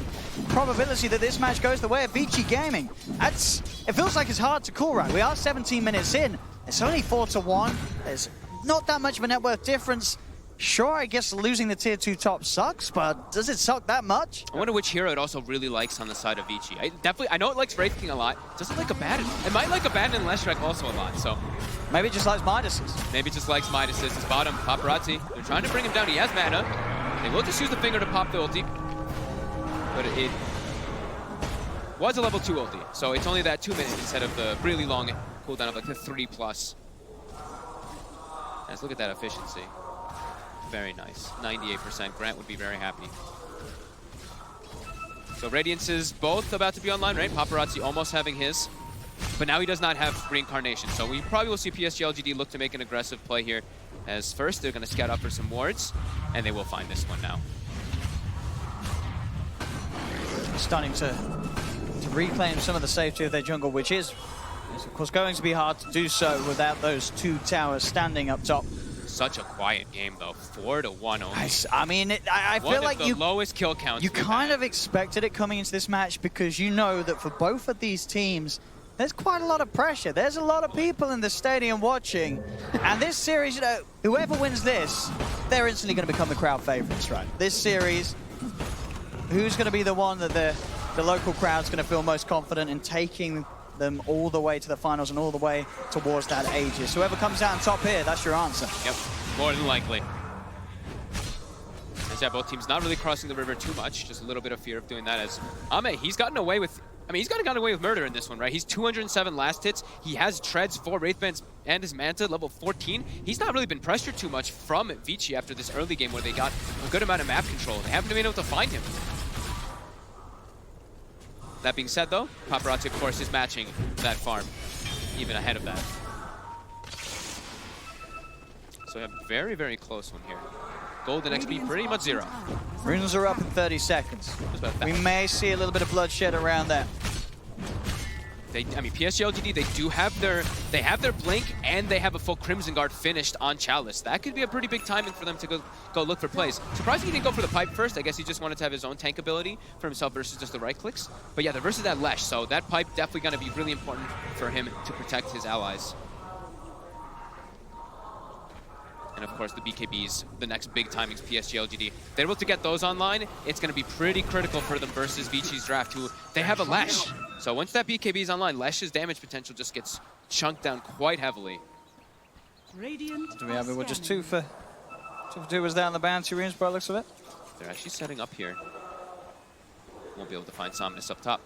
probability that this match goes the way of VICI Gaming. It feels like it's hard to call, right? We are 17 minutes in. It's only 4-1. There's not that much of a net worth difference. Sure, I guess losing the tier 2 top sucks, but does it suck that much? I wonder which hero it also really likes on the side of VICI. I know it likes Wraith King a lot. Doesn't like Abaddon. It might like Abaddon and Leshrac also a lot, so. Maybe it just likes Midas's. Maybe it just likes Midas's. His bottom, Paparazzi. They're trying to bring him down. He has mana. They will just use the finger to pop the ulti. But it was a level 2 ulti, so it's only that 2 minutes instead of the really long cooldown of like the 3+. Let's look at that efficiency. Very nice. 98%. Grant would be very happy. So Radiance is both about to be online, right? Paparazzi almost having his. But now he does not have Reincarnation. So we probably will see PSG LGD look to make an aggressive play here. As first, they're going to scout up for some wards. And they will find this one now. Starting to reclaim some of the safety of their jungle, which is of course going to be hard to do so without those 2 towers standing up top. Such a quiet game though, 4-1 only. I mean, I feel like the lowest kill counts. You kind of expected it coming into this match because you know that for both of these teams, there's quite a lot of pressure. There's a lot of people in the stadium watching, and this series, you know, whoever wins this, they're instantly going to become the crowd favorites, right? This series, who's going to be the one that the local crowd's going to feel most confident in taking them all the way to the finals and all the way towards that Aegis. Whoever comes out on top here, that's your answer. Yep, more than likely. As yeah, both teams not really crossing the river too much, just a little bit of fear of doing that as Ame, he's gotten away with I mean, he's kind of gotten away with murder in this one, right? He's 207 last hits. He has treads, 4 Wraithbands, and his Manta, level 14. He's not really been pressured too much from VICI after this early game where they got a good amount of map control. They haven't been able to find him. That being said, though, Paparazzi, of course, is matching that farm, even ahead of that. So we have a very, very close one here. Golden XP pretty much 0. Runes are up in 30 seconds. We may see a little bit of bloodshed around there. I mean, PSG LGD, they have their blink and they have a full Crimson Guard finished on Chalice. That could be a pretty big timing for them to go look for plays. Surprising he didn't go for the pipe first. I guess he just wanted to have his own tank ability for himself versus just the right clicks. But yeah, they're versus that Lesh, so that pipe definitely going to be really important for him to protect his allies. And of course, the BKBs, the next big timings, PSG LGD. They're able to get those online, it's going to be pretty critical for them versus VICI's draft, who they have a Lesh. So once that BKB is online, Lesh's damage potential just gets chunked down quite heavily. Do we have it? We're just 2 for 2 was there on the bounty runes by the looks of it. They're actually setting up here. Won't be able to find Somnus up top.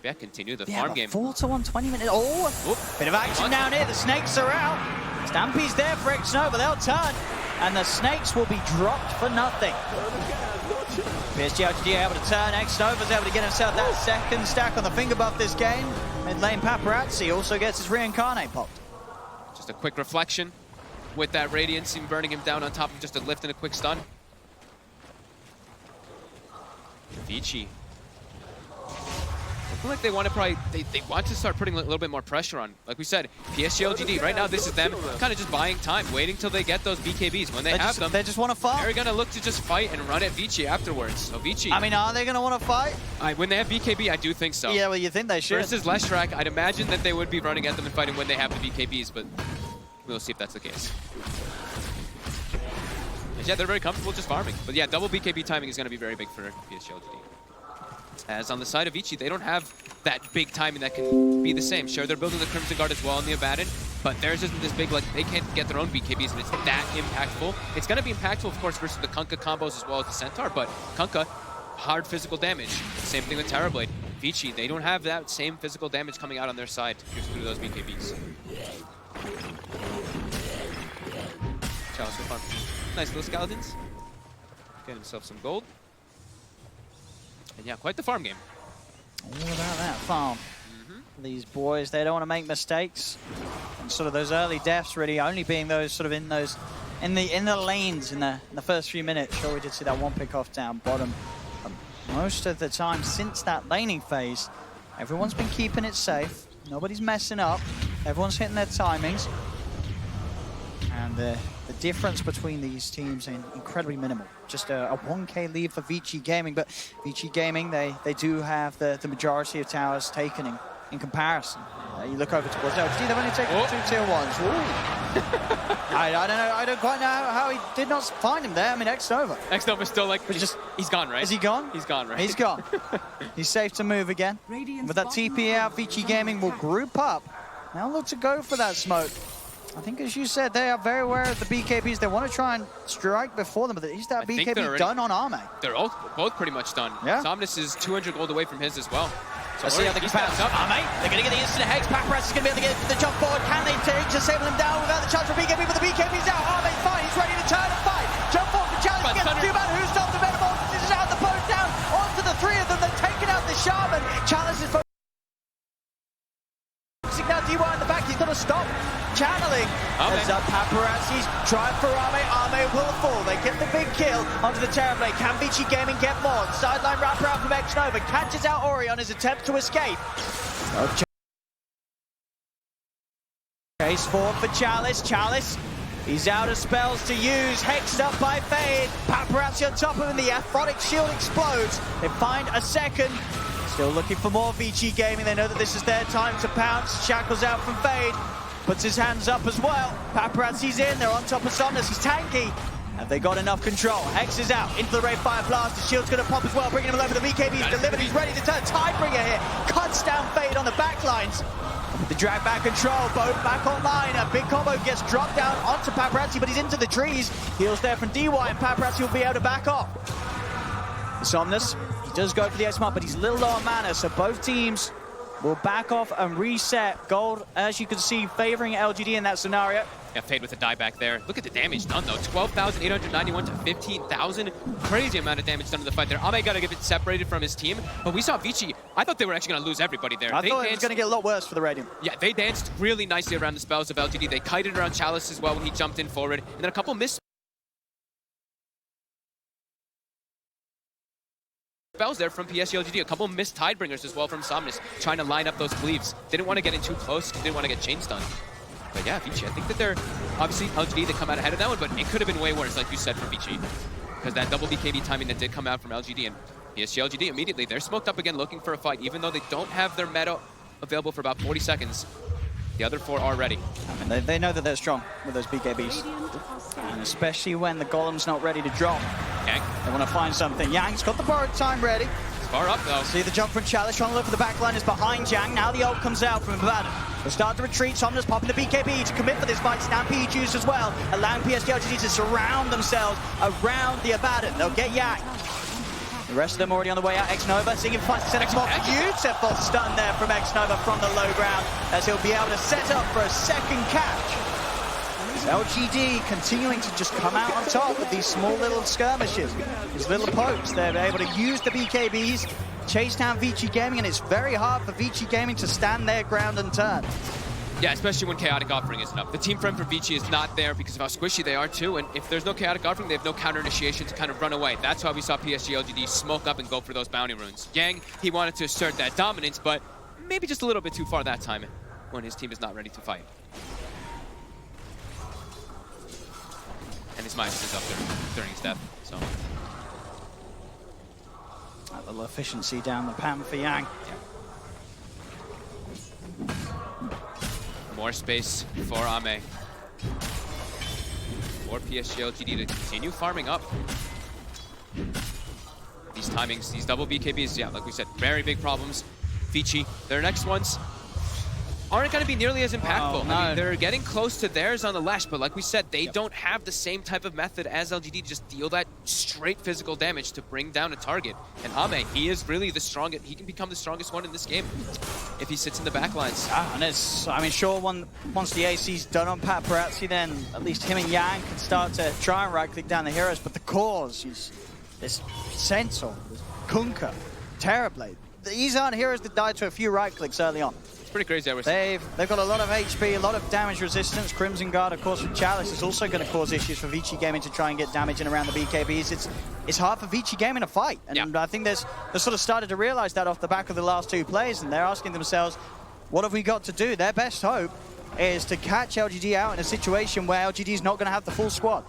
Yeah, continue the farm game. 4 to 1, 20 minutes. Oh, bit of action down here. The snakes are out. Stampy's there for Xnova. They'll turn. And the snakes will be dropped for nothing. PSG LGD able to turn. Xnova's able to get himself that second stack on the finger buff this game. Mid lane Paparazzi also gets his reincarnate popped. Just a quick reflection with that Radiance and burning him down on top of just a lift and a quick stun. VICI. I feel like they want to they want to start putting a little bit more pressure on. Like we said, PSG LGD, right now this is them kind of just buying time, waiting till they get those BKBs. When they have them, they just want to fight. They're going to look to just fight and run at VICI afterwards. So VICI. I mean, are they going to want to fight? When they have BKB, I do think so. Yeah, well, you think they should. Versus Leshrac, I'd imagine that they would be running at them and fighting when they have the BKBs, but we'll see if that's the case. And yeah, they're very comfortable just farming. But yeah, double BKB timing is going to be very big for PSG LGD. As on the side of VICI, they don't have that big timing that can be the same. Sure, they're building the Crimson Guard as well in the Abaddon, but theirs isn't this big, like, they can't get their own BKBs, and it's that impactful. It's going to be impactful, of course, versus the Kunkka combos as well as the Centaur, but Kunkka, hard physical damage. Same thing with Terrorblade. VICI, they don't have that same physical damage coming out on their side through those BKBs. Chalice with fun. Nice little Skeletons. Get himself some gold. And yeah, quite the farm game. All about that farm. These boys, they don't want to make mistakes. And sort of those early deaths really only being those sort of in the lanes in the first few minutes. Sure, we did see that one pick off down bottom. Most of the time since that laning phase, everyone's been keeping it safe. Nobody's messing up. Everyone's hitting their timings. And the difference between these teams is incredibly minimal. Just a 1k lead for VICI Gaming, but VICI Gaming, they do have the majority of towers taken in comparison. You look over towards LGD, they've only taken 2 tier 1s. I don't know, I don't quite know how he did not find him there. I mean, Xnova. Xnova's still like, he's gone, right? Is he gone? He's gone, right? He's gone. He's safe to move again. With that TP out, VICI Gaming will group up. Now look to go for that smoke. I think, as you said, they are very aware of the BKBs. They want to try and strike before them, but is that BKB done on Arme? They're both pretty much done. Yeah. Somnus is 200 gold away from his as well. So let's see how they can pass. Arme, they're going to get the instant hex. Paparazzi is going to be able to get the jump forward. Can they disable him down without the chance for BKB? But the BKB's out. Arme's fine. He's ready to turn and fight. Jump forward for challenge. Get the 2-man. Who's stopped the Metamorphosis? This is out the post down. Onto the 3 of them. They're taking out the Shaman. Chalice is focusing now. DY in the back. He's got to stop channeling. As Paparazzi's trying for Arme. Arme will fall. They get the big kill onto the Terrorblade. Can VICI Gaming get more? Sideline wraparound from Xnova. Catches out Ori on his attempt to escape. Chase forward for Chalice. Chalice, he's out of spells to use. Hexed up by Fade. Paparazzi on top of him. The Aphotic Shield explodes. They find a second. Still looking for more VICI Gaming. They know that this is their time to pounce. Shackles out from Fade. Puts his hands up as well. Paparazzi's in. They're on top of Somnus. He's tanky. Have they got enough control? Hex is out. Into the Ray Fire Blast. The shield's going to pop as well. Bringing him over. The BKB's delivered. He's ready to turn. Tidebringer here. Cuts down Fade on the backlines. The drag back control. Both back online. A big combo gets dropped down onto Paparazzi, but he's into the trees. Heals there from DY, and Paparazzi will be able to back off. Somnus, he He does go for the X-Mark, but he's a little low on mana, so both teams will back off and reset. Gold, as you can see, favoring LGD in that scenario. Yeah, Fade with a dieback there. Look at the damage done, though. 12,891 to 15,000. Crazy amount of damage done in the fight there. Ame got to get it separated from his team, but we saw VICI. I thought they were actually going to lose everybody there. I thought it was going to get a lot worse for the Radiant. Yeah, they danced really nicely around the spells of LGD. They kited around Chalice as well when he jumped in forward, and then a couple missed spells there from PSG LGD. A couple missed Tidebringers as well from Somnus, trying to line up those cleaves. Didn't want to get in too close, didn't want to get chain stunned. But yeah, VICI, I think that they're, obviously LGD, they come out ahead of that one, but it could have been way worse, like you said, from VICI. Because that double BKB timing that did come out from LGD, and PSG LGD immediately, they're smoked up again looking for a fight, even though they don't have their meta available for about 40 seconds. The other four are ready. I mean, they know that they're strong with those BKBs. And especially when the Golem's not ready to drop. Yang. They want to find something. Yang's got the borrowed time ready. It's far up, though. See the jump from Chalice, trying to look for the back line is behind Yang. Now the ult comes out from Abaddon. They start to retreat. Somnus popping the BKB to commit for this fight. Stampede used as well, allowing PSG LGD to surround themselves around the Abaddon. They'll get Yang. The rest of them already on the way out. X-Nova seeing him fight to set up more. Beautiful stun there from X-Nova from the low ground, as he'll be able to set up for a second catch. LGD continuing to just come out on top with these small little skirmishes, these little pokes. They're able to use the BKBs, chase down VICI Gaming, and it's very hard for VICI Gaming to stand their ground and turn. Yeah, especially when Chaotic Offering isn't up. The team frame for VICI is not there because of how squishy they are too, and if there's no Chaotic Offering, they have no counter initiation to kind of run away. That's why we saw PSG LGD smoke up and go for those bounty runes. Yang, he wanted to assert that dominance, but maybe just a little bit too far that time when his team is not ready to fight. And his Midas is up there during his death, so. A little efficiency down the pan for Yang. Yeah. More space for Ame. For PSG LGD to continue farming up. These timings, these double BKBs, yeah, like we said, very big problems. VICI, their next ones aren't going to be nearly as impactful. Oh, no. I mean, they're getting close to theirs on the Lash, but like we said, they don't have the same type of method as LGD to just deal that straight physical damage to bring down a target. And Ame, he is really the strongest. He can become the strongest one in this game if he sits in the back lines. And it's, I mean, sure, once the AC's done on Paparazzi, then at least him and Yang can start to try and right-click down the heroes, but the cause is this Sensor, this Kunkka, Terrorblade. These aren't heroes that died to a few right-clicks early on. Pretty crazy, I would say. They've got a lot of HP, a lot of damage resistance. Crimson Guard, of course, with Chalice is also going to cause issues for VICI Gaming to try and get damage in around the BKBs. It's hard for VICI Gaming to fight, and yeah. I think they've sort of started to realize that off the back of the last two plays, and they're asking themselves, what have we got to do? Their best hope is to catch LGD out in a situation where LGD is not going to have the full squad.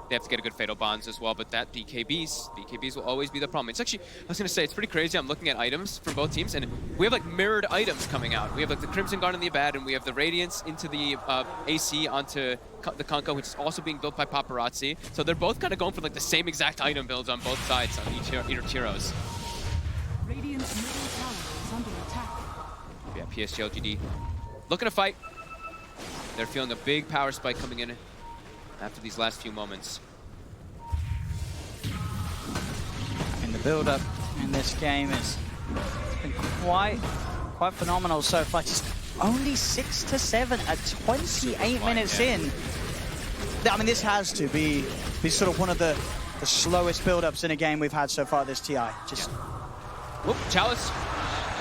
They have to get a good Fatal Bonds as well, but that BKBs will always be the problem. It's actually, I was going to say, it's pretty crazy. I'm looking at items from both teams, and we have like mirrored items coming out. We have like the Crimson Guard and the Abad, and we have the Radiance into the AC onto the Kunkka, which is also being built by Paparazzi. So they're both kind of going for like the same exact item builds on both sides on each heroes. Radiant's middle tower is under attack. Yeah, PSG LGD looking to fight. They're feeling a big power spike coming in after these last few moments. And the build-up in this game has been quite phenomenal so far. Just only 6-7 at 28 minutes in. I mean, this has to be sort of one of the slowest build-ups in a game we've had so far this TI. Just. Whoop, Chalice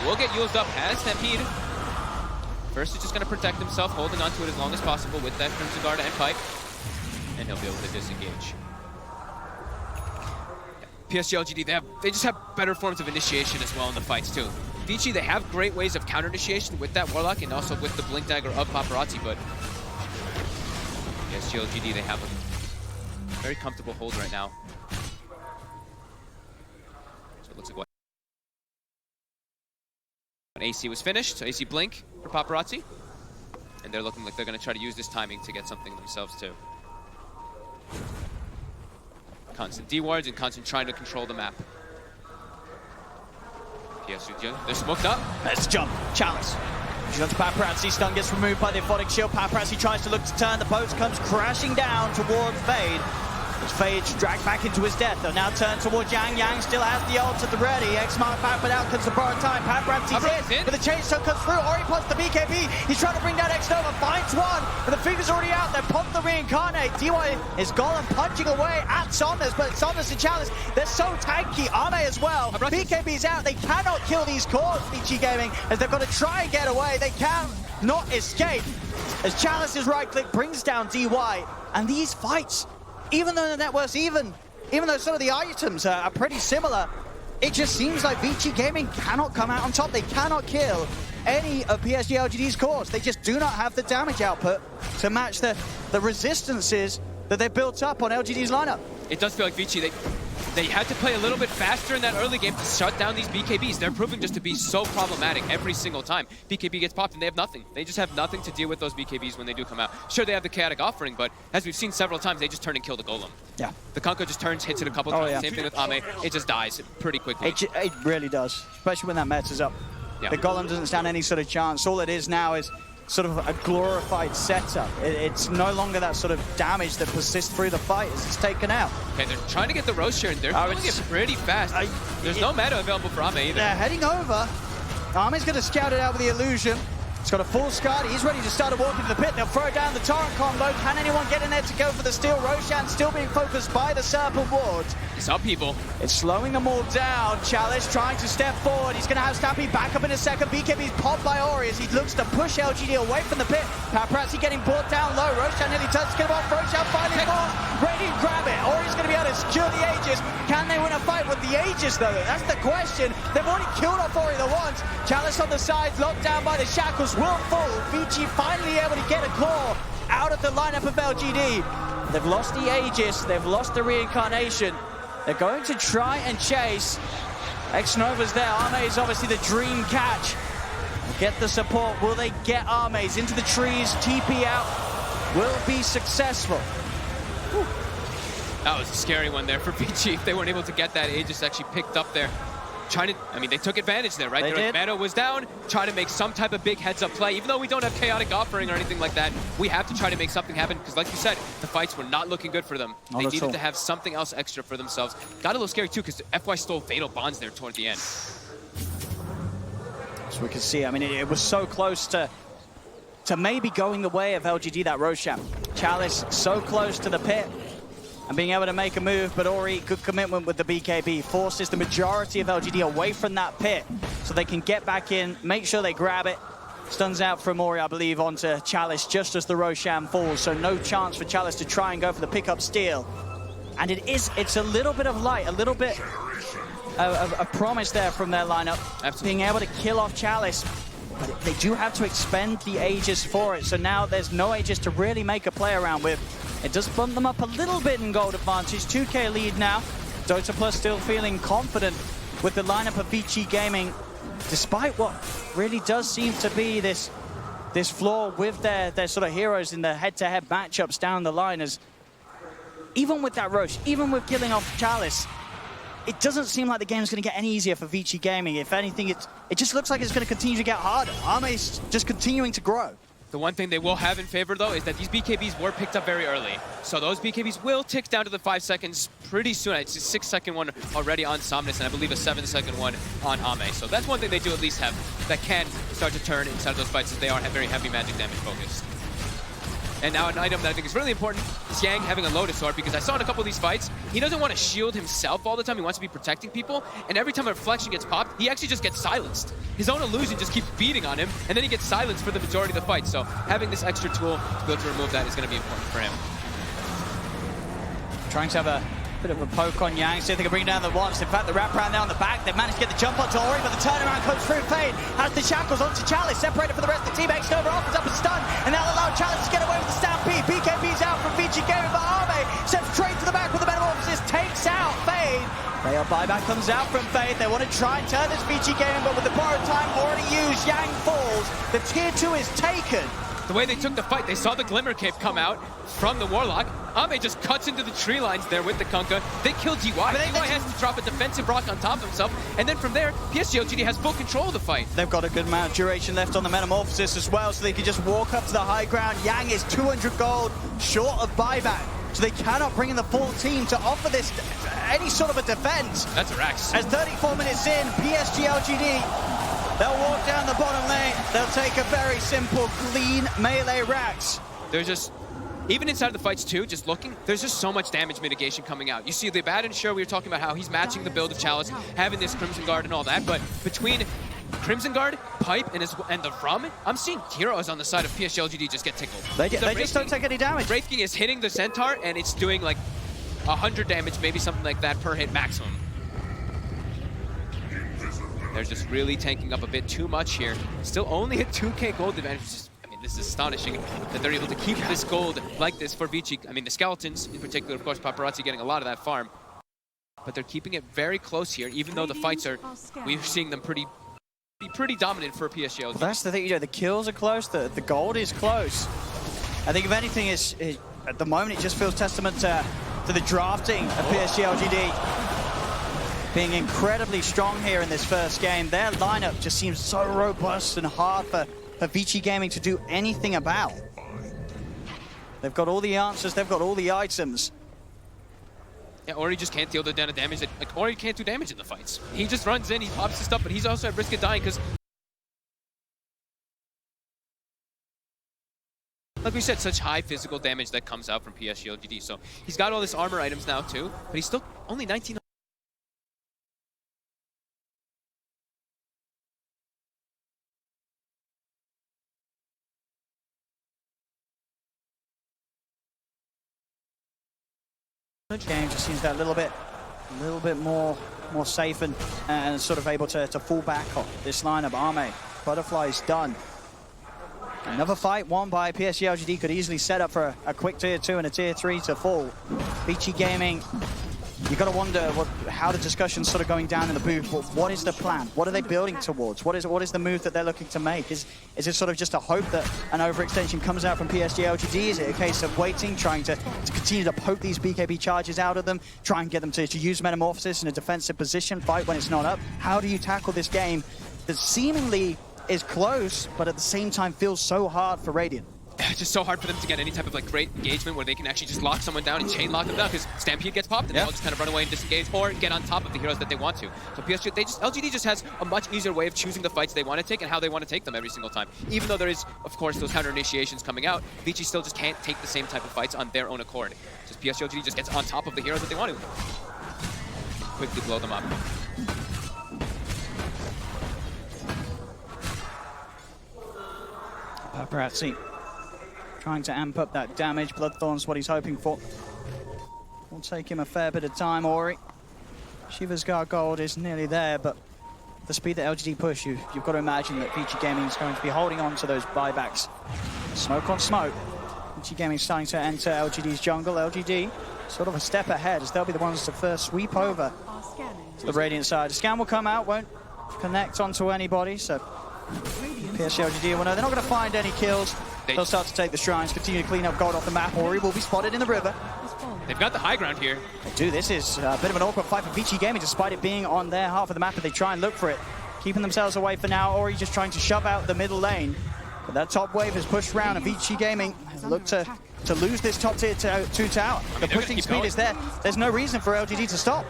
will get used up as Stampede. First, he's just going to protect himself, holding onto it as long as possible with that Crimson Guard and Pipe. And he'll be able to disengage. PSG LGD, they just have better forms of initiation as well in the fights too. VICI, they have great ways of counter initiation with that Warlock and also with the Blink Dagger of Paparazzi, but PSG LGD, they have a very comfortable hold right now. So it looks like what? When AC was finished, so AC Blink for Paparazzi. And they're looking like they're going to try to use this timing to get something themselves too. Constant D-wards and constant trying to control the map. PSG, they're smoked up. Let's jump. Chalice. Jumps Paparazzi. Stun gets removed by the Aphotic Shield. Paparazzi tries to look to turn. The post comes crashing down towards Fade. As Phage dragged back into his death. They'll now turn towards Yang. Yang still has the ult at the ready. X-Mark back, but out comes the borrowed time. Paparazzi's in, but the chain stone comes through. Ori pops the BKB. He's trying to bring down X-Nova, finds one, but the finger's already out there. Pump the reincarnate. DY is Golem punching away at Somnus, but Somnus and Chalice, they're so tanky. Ame as well. BKB's out. They cannot kill these cores, VICI Gaming, as they've got to try and get away. They can't not escape. As Chalice's right click brings down DY, and these fights, even though the net worth's even though some of the items are pretty similar, it just seems like VICI Gaming cannot come out on top. They cannot kill any of PSG LGD's cores. They just do not have the damage output to match the resistances that they've built up on LGD's lineup. It does feel like VICI, they had to play a little bit faster in that early game to shut down these BKBs. They're proving just to be so problematic every single time. BKB gets popped and they have nothing. They just have nothing to deal with those BKBs when they do come out. Sure, they have the chaotic offering, but as we've seen several times, they just turn and kill the Golem. Yeah. The Kunkka just turns, hits it a couple times. Same thing with Ame. It just dies pretty quickly. It really does, especially when that meta's up. Yeah. The Golem doesn't stand any sort of chance. All it is now is sort of a glorified setup. It's no longer that sort of damage that persists through the fight as it's taken out. Okay, they're trying to get the Roast share, and they're doing it pretty fast. There's no meta available for Ame either. They're heading over. Ame's going to scout it out with the illusion. He's got a full Scud. He's ready to start a walk into the pit. They'll throw down the torrent combo. Can anyone get in there to go for the steal? Roshan still being focused by the Serpent Ward. It's up, people. It's slowing them all down. Chalice trying to step forward. He's going to have Stampy back up in a second. BKB's popped by Ori as he looks to push LGD away from the pit. Paparazzi getting brought down low. Roshan nearly touches him off. Roshan finally falls. Radiant grab it. Ori's going to be able to secure the Aegis. Can they win a fight with the Aegis, though? That's the question. They've already killed off Ori the once. Chalice on the sides, locked down by the shackles, will fall. VICI finally able to get a claw out of the lineup of LGD. They've lost the Aegis. They've lost the reincarnation. They're going to try and chase. X-Nova's there. Ame is obviously the dream catch. Get the support. Will they get Ames into the trees? TP out. Will be successful. Whew. That was a scary one there for VICI. If they weren't able to get that Aegis actually picked up there. They took advantage there, right? Their mana was down, try to make some type of big heads-up play. Even though we don't have chaotic offering or anything like that, we have to try to make something happen, because like you said, the fights were not looking good for them. They needed to have something else extra for themselves. Got a little scary too, because FY stole Fatal Bonds there toward the end. So we can see, I mean, it was so close to maybe going the way of LGD, that Roshan. Chalice so close to the pit and being able to make a move, but Ori, good commitment with the BKB, forces the majority of LGD away from that pit so they can get back in, make sure they grab it. Stuns out from Ori, I believe, onto Chalice just as the Roshan falls, so no chance for Chalice to try and go for the pickup steal. And it's a little bit of light, a little bit of a promise there from their lineup. Absolutely. Being able to kill off Chalice, but they do have to expend the Aegis for it, so now there's no Aegis to really make a play around with. It does bump them up a little bit in gold advantage. 2K lead now. Dota Plus still feeling confident with the lineup of VICI Gaming, despite what really does seem to be this flaw with their sort of heroes in the head-to-head matchups down the line. As even with that Roche, even with killing off Chalice, it doesn't seem like the game's going to get any easier for VICI Gaming. If anything, it just looks like it's going to continue to get harder. Ame's just continuing to grow. The one thing they will have in favor, though, is that these BKBs were picked up very early. So those BKBs will tick down to the 5 seconds pretty soon. It's a 6-second one already on Somnus, and I believe a 7-second one on Ame. So that's one thing they do at least have that can start to turn inside of those fights, as they are very heavy magic damage focused. And now an item that I think is really important is Yang having a Lotus Orb, because I saw in a couple of these fights, he doesn't want to shield himself all the time. He wants to be protecting people, and every time a reflection gets popped, he actually just gets silenced. His own illusion just keeps beating on him, and then he gets silenced for the majority of the fight. So having this extra tool to be able to remove that is going to be important for him. Trying to have a bit of a poke on Yang, see if they can bring down the once. In fact, the wraparound there on the back, they've managed to get the jump onto Ori, but the turnaround comes through. Fade has the shackles onto Chalice, separated from the rest of the team. X-Nova offers up a stun, and that'll allow Chalice to get away with the Stampede. BKB's out from VICI Gaming, but Ame steps straight to the back with the Metamorphosis, takes out Fade. Player buyback comes out from Fade. They want to try and turn this VICI Gaming, but with the borrowed time already used, Yang falls. The tier 2 is taken. The way they took the fight, they saw the Glimmer Cape come out from the Warlock. Ame just cuts into the tree lines there with the Kunkka. They kill DY. DY has to drop a defensive rock on top of himself. And then from there, PSG LGD has full control of the fight. They've got a good amount of duration left on the Metamorphosis as well, so they can just walk up to the high ground. Yang is 200 gold, short of buyback. So they cannot bring in the full team to offer this any sort of a defense. That's a Rex. As 34 minutes in, PSG LGD, they'll walk down the bottom lane. They'll take a very simple, clean melee Rax. There's just, even inside the fights too, just looking, there's just so much damage mitigation coming out. You see the bad ensure, we were talking about how he's matching the build of Chalice, having this Crimson Guard and all that, but between Crimson Guard, Pipe, and the Rum, I'm seeing heroes on the side of PSG LGD just get tickled. They just don't take any damage. Wraith King is hitting the Centaur, and it's doing like 100 damage, maybe something like that per hit maximum. They're just really tanking up a bit too much here. Still only a 2k gold advantage. This is astonishing that they're able to keep this gold like this for VICI. I mean, the Skeletons in particular, of course, Paparazzi getting a lot of that farm. But they're keeping it very close here, even though the fights are, we're seeing them pretty dominant for PSG. Well, that's the thing, you know, the kills are close, the gold is close. I think if anything, is at the moment, it just feels testament to the drafting of PSG LGD. Being incredibly strong here in this first game. Their lineup just seems so robust and hard for VICI Gaming to do anything about. They've got all the answers, they've got all the items. Yeah, Ori just can't deal the amount of damage. Like, Ori can't do damage in the fights. He just runs in, he pops his stuff, but he's also at risk of dying because, like we said, such high physical damage that comes out from PSG LGD. So he's got all this armor items now too, but he's still only 19. Game just seems that a little bit more safe and sort of able to fall back on this lineup. Arme, Butterfly's done. Another fight won by PSG LGD could easily set up for a quick tier 2 and a tier 3 to fall. VICI Gaming, you got to wonder how the discussion's sort of going down in the booth. What is the plan? What are they building towards? What is the move that they're looking to make? Is it sort of just a hope that an overextension comes out from PSG LGD? Is it a case of waiting, trying to continue to poke these BKB charges out of them, try and get them to use Metamorphosis in a defensive position, fight when it's not up? How do you tackle this game that seemingly is close, but at the same time feels so hard for Radiant? It's just so hard for them to get any type of like great engagement where they can actually just lock someone down and chain lock them down, because Stampede gets popped and they'll just kind of run away and disengage or get on top of the heroes that they want to. So PSG, LGD just has a much easier way of choosing the fights they want to take and how they want to take them every single time. Even though there is, of course, those counter initiations coming out, VICI still just can't take the same type of fights on their own accord. Just PSG LGD just gets on top of the heroes that they want to. Quickly blow them up. Paparazzi trying to amp up that damage. Bloodthorn's what he's hoping for. Will take him a fair bit of time, Ori. Shiva's Guard Gold is nearly there, but the speed that LGD push, you've got to imagine that VICI Gaming is going to be holding on to those buybacks. Smoke on smoke. VICI Gaming starting to enter LGD's jungle. LGD sort of a step ahead as they'll be the ones to first sweep over to the Radiant side. The scan will come out, won't connect onto anybody, so PSG LGD will know they're not going to find any kills. They'll start to take the shrines, continue to clean up gold off the map. Ori will be spotted in the river. They've got the high ground here. They do. This is a bit of an awkward fight for VICI Gaming, despite it being on their half of the map, but they try and look for it. Keeping themselves away for now. Ori just trying to shove out the middle lane. But that top wave has pushed round, and VICI Gaming look to lose this top tier 2 tower. The pushing speed is there. There's no reason for LGD to stop.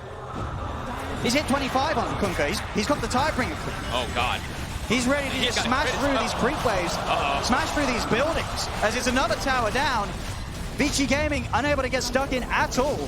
He's hit 25 on Kunkka. He's got the Tidebringer. Oh, God. He's ready to just smash through these creep waves, smash through these buildings, as it's another tower down. VICI Gaming unable to get stuck in at all.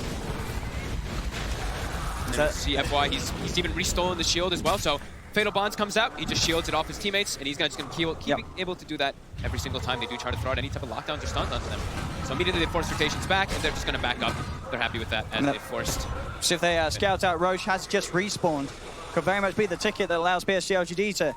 CFY, he's even restolen the shield as well, so Fatal Bonds comes out, he just shields it off his teammates, and he's just going to keep able to do that every single time they do try to throw out any type of lockdowns or stuns onto them. So immediately they force rotations back, and they're just going to back up. They're happy with that, as they forced. So if they scout out, Roche has just respawned. Could very much be the ticket that allows PSG LGD to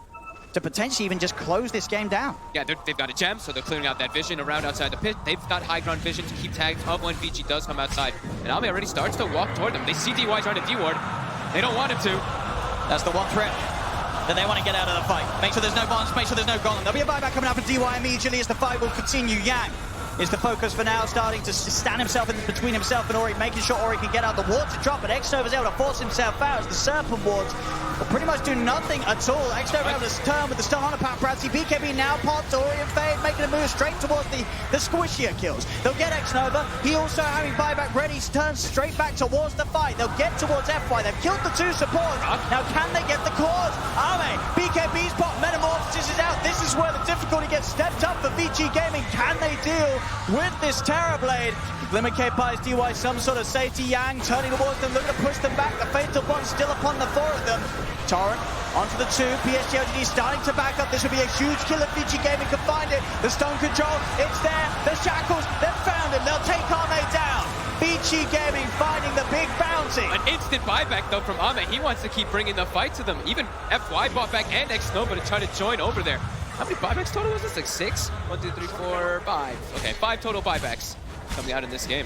potentially even just close this game down. Yeah, they've got a gem, so they're clearing out that vision around outside the pit. They've got high ground vision to keep tags of when VICI does come outside. And Ame already starts to walk toward them. They see DY trying to D-ward. They don't want him to. That's the one threat that they want to get out of the fight. Make sure there's no bombs, make sure there's no golem. There'll be a buyback coming up for DY immediately as the fight will continue. Yang is the focus for now, starting to stand himself in between himself and Ori, making sure Ori can get out. The ward to drop, but Xnova is able to force himself out as the Serpent wards will pretty much do nothing at all. Xnova able to turn with the stun on a paparazzi. BKB now pops Ori and Fade, making a move straight towards the squishier kills. They'll get Xnova. He also having buyback ready, turns straight back towards the fight. They'll get towards FY. They've killed the two supports. Now can they get the cause? Ame, BKB's pop, Metamorphosis is out. This is where the difficulty gets stepped up for VICI Gaming. Can they deal with this Terrorblade? Glimmer K buys DY some sort of safety. Yang turning towards them, looking to push them back. The Fatal Bond still upon the four of them. Torrent onto the two. PSG LGD starting to back up. This would be a huge kill if VICI Gaming can find it. The stone control, it's there. The shackles, they've found him. They'll take Ame down. VICI Gaming finding the big bounty. An instant buyback though from Ame. He wants to keep bringing the fight to them. Even FY bought back and Xnova to try to join over there. How many buybacks total was this? Like 6? 1, 2, 3, 4, 5. Okay, 5 total buybacks coming out in this game.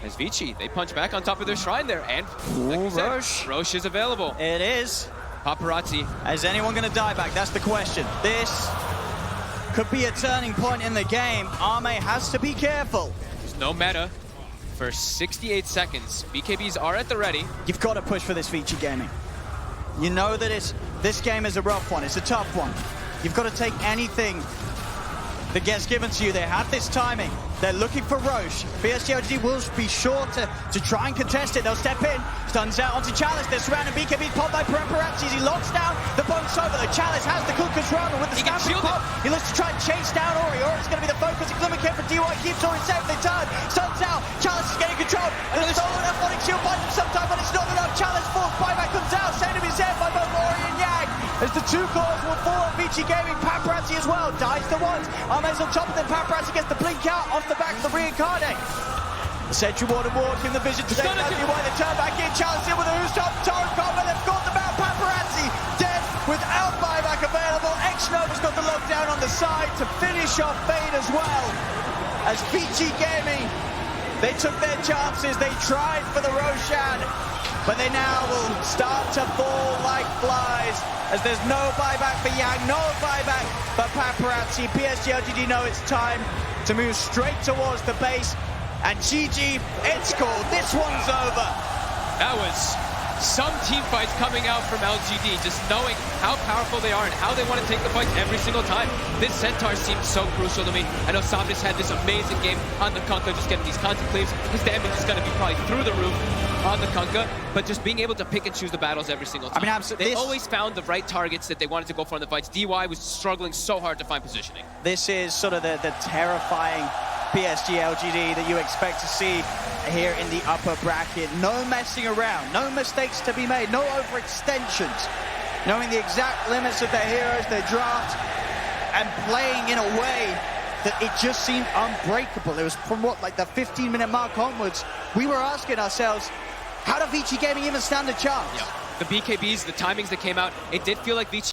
As VICI, they punch back on top of their shrine there, and like we said, Roche is available. It is. Paparazzi. Is anyone going to die back? That's the question. This could be a turning point in the game. Ame has to be careful. There's no meta for 68 seconds. BKBs are at the ready. You've got to push for this VICI Gaming. You know that this game is a rough one. It's a tough one. You've got to take anything that gets given to you. They have this timing. They're looking for Roche. PSG LGD will be sure to try and contest it. They'll step in. Stuns out onto Chalice. They're surrounded. BKB popped by Paparazzi. He locks down the bone's over. The Chalice has the Kuka's Rama with the stamping pop. He looks to try and chase down Ori. Ori's going to be the focus. Glimmer K for DY keeps Ori safe. They turn. Stuns out. Chalice is getting control. The stolen F1 shield finds him sometime, but it's not enough. Chalice falls. Buyback comes out. Same is hit by both Ori and Yang. As the two cores will fall on VICI Gaming. Paparazzi as well. Dies to once. Ame's on top of them. Paparazzi gets the blink out off the back of the reincarnate. The Sentry Ward and Ward in the vision today. That's why they turn back in. Chalice in with a who's top. Torrent combat. They've got them out. Paparazzi dead without buyback available. Xnova's got the lockdown on the side to finish off Fade as well. As VICI Gaming, they took their chances. They tried for the Roshan, but they now will start to fall like flies. As there's no buyback for Yang, no buyback for Paparazzi. PSG LGD know it's time to move straight towards the base. And GG, it's called. This one's over. That was some team fights coming out from LGD, just knowing how powerful they are and how they want to take the fights every single time. This Centaur seems so crucial to me. I know Somnus had this amazing game on the Kunkka, just getting these conclaves. His damage is going to be probably through the roof on the Kunkka, but just being able to pick and choose the battles every single time. I mean, absolutely. They always found the right targets that they wanted to go for in the fights. DY was struggling so hard to find positioning. This is sort of the terrifying PSG LGD that you expect to see here in the upper bracket. No messing around, no mistakes to be made, no overextensions. Knowing the exact limits of their heroes, their draft, and playing in a way that it just seemed unbreakable. It was from what, like the 15-minute mark onwards, we were asking ourselves, how do VICI Gaming even stand a chance? Yeah. The BKBs, the timings that came out, it did feel like VICI